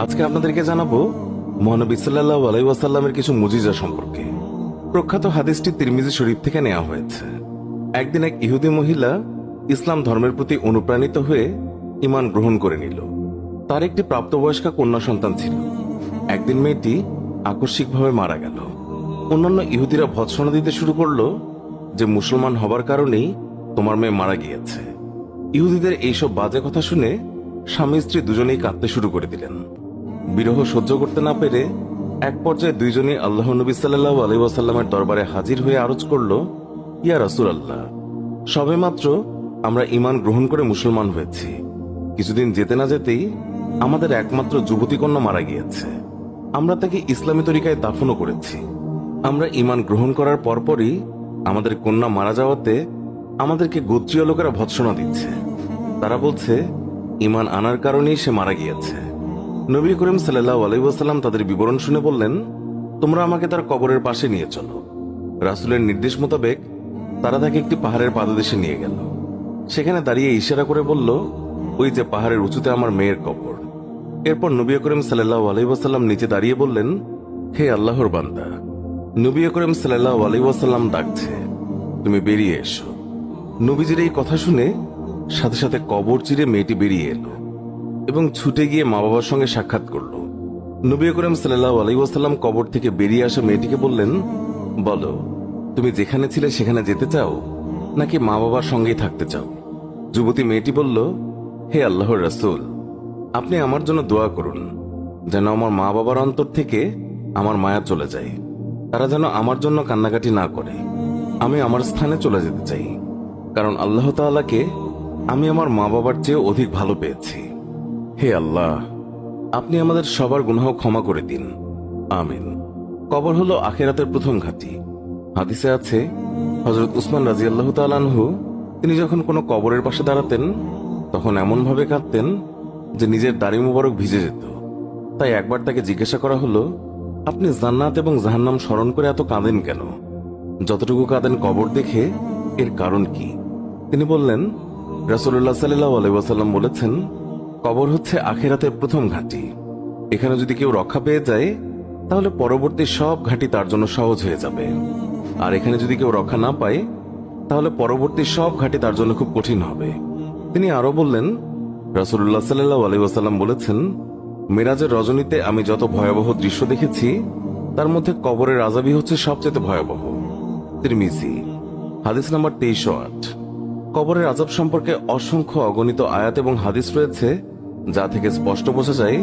আজকে আপনাদেরকে জানাবো মহানবী সাল্লাল্লাহু আলাইহি ওয়াসাল্লামের কিছু মুজিজা সম্পর্কে। প্রখ্যাত হাদিসটি তিরমিজি শরীফ থেকে নেওয়া হয়েছে। একদিন এক ইহুদি মহিলা ইসলাম ধর্মের প্রতি অনুপ্রাণিত হয়ে ঈমান গ্রহণ করে নিল। তার একটি প্রাপ্তবয়স্কা কন্যা সন্তান ছিল। একদিন মেয়েটি আকস্মিকভাবে মারা গেল। অন্যান্য ইহুদিরা ভৎসনা দিতে শুরু করলো যে মুসলমান হবার কারণেই তোমার মেয়ে মারা গিয়েছে। ইহুদিদের এইসব বাজে কথা শুনে স্বামী স্ত্রী দুজনেই কাঁদতে শুরু করে দিলেন। বিরহ সহ্য করতে না পেরে এক পর্যায়ে দুইজনই আল্লাহ নবী সাল্লাল্লাহু আলাইহি ওয়াসাল্লামের দরবারে হাজির হয়ে আরজ করল, ইয়া রাসূলুল্লাহ, সবেমাত্র আমরা ঈমান গ্রহণ করে মুসলমান হয়েছি। কিছুদিন যেতে না যেতেই আমাদের একমাত্র যুবতী কন্যা মারা গিয়েছে। আমরা তাকে ইসলামী তরিকায় দাফনও করেছি। আমরা ঈমান গ্রহণ করার পরপরই আমাদের কন্যা মারা যাওয়াতে আমাদেরকে গোত্রীয় লোকেরা ভৎসনা দিচ্ছে। তারা বলছে ঈমান আনার কারণেই সে মারা গিয়েছে। নবী করিম সাল্লাল্লাহু আলাইহি ওয়াসাল্লাম তাদের বিবরণ শুনে বললেন, তোমরা আমাকে তার কবরের পাশে নিয়ে চলো। রাসূলের নির্দেশ মোতাবেক তারা তাকে একটি পাহাড়ের পাদদেশে নিয়ে গেল। সেখানে দাঁড়িয়ে ইশারা করে বলল, ওই যে পাহাড়ের উঁচুতে আমার মেয়ের কবর। এরপর নবী করিম সাল্লাল্লাহু আলাইহি ওয়াসাল্লাম নিচে দাঁড়িয়ে বললেন, হে আল্লাহর বান্দা। নবী করিম সাল্লাল্লাহু আলাইহি ওয়াসাল্লাম ডাকছে, তুমি বেরিয়ে এসো। নবীজির এই কথা শুনে সাথে সাথে কবর চিরে মেয়েটি বেরিয়ে এলো এবং ছুটে গিয়ে মা বাবার সঙ্গে সাক্ষাৎ করল। নবী করিম সাল্লাল্লাহু আলাইহি ওয়াসাল্লাম কবর থেকে বেরিয়ে আসা মেয়েটিকে বললেন, বলো, তুমি যেখানে ছিলে সেখানে যেতে চাও নাকি মা বাবার সঙ্গেই থাকতে চাও? যুবতী মেয়েটি বলল, হে আল্লাহর রাসূল, আপনি আমার জন্য দোয়া করুন যেন আমার মা বাবার অন্তর থেকে আমার মায়া চলে যায়। তারা যেন আমার জন্য কান্নাকাটি না করে। আমি আমার স্থানে চলে যেতে চাই, কারণ আল্লাহ তাআলাকে আমি আমার মা বাবার চেয়ে অধিক ভালো পেয়েছি। হে আল্লাহ, আপনি আমাদের সবার গুনাহ ক্ষমা করে দিন, আমিন। কবর হলো আখিরাতের প্রথম ঘাঁটি। হাদিসে আছে, হযরত উসমান রাদিয়াল্লাহু তাআলা আনহু তিনি যখন কোনো কবরের পাশে দাঁড়াতেন তখন এমন ভাবে কাঁদতেন যে নিজের দাড়ি মুবারক ভিজে যেত। তাই একবার তাকে জিজ্ঞাসা করা হলো, আপনি জান্নাত এবং জাহান্নাম স্মরণ করে এত কাঁদেন কেন? যতটুকু কাঁদেন কবর দেখে, এর কারণ কি? তিনি বললেন, রাসূলুল্লাহ সাল্লাল্লাহু আলাইহি ওয়াসাল্লাম বলেছেন, কবর হচ্ছে আখিরাতের প্রথম ঘাঁটি। এখানে যদি কেউ রক্ষা পেয়ে যায় তাহলে পরবর্তী সব ঘাঁটি তার জন্য সহজ হয়ে যাবে। আর এখানে যদি কেউ রক্ষা না পায় তাহলে পরবর্তী সব ঘাঁটি তার জন্য খুব কঠিন হবে। তিনি আরো বললেন, রাসূলুল্লাহ সাল্লাল্লাহু আলাইহি ওয়াসাল্লাম বলেছেন, মিরাজের রজনীতে আমি যত ভয়াবহ দৃশ্য দেখেছি তার মধ্যে কবরের আযাবই হচ্ছে সবচেয়ে ভয়াবহ। তিরমিজি, হাদিস নাম্বার 2308। কবরের আযাব সম্পর্কে অসংখ্য অগণিত আয়াত এবং হাদিস রয়েছে, যা থেকে স্পষ্ট বোঝা যায়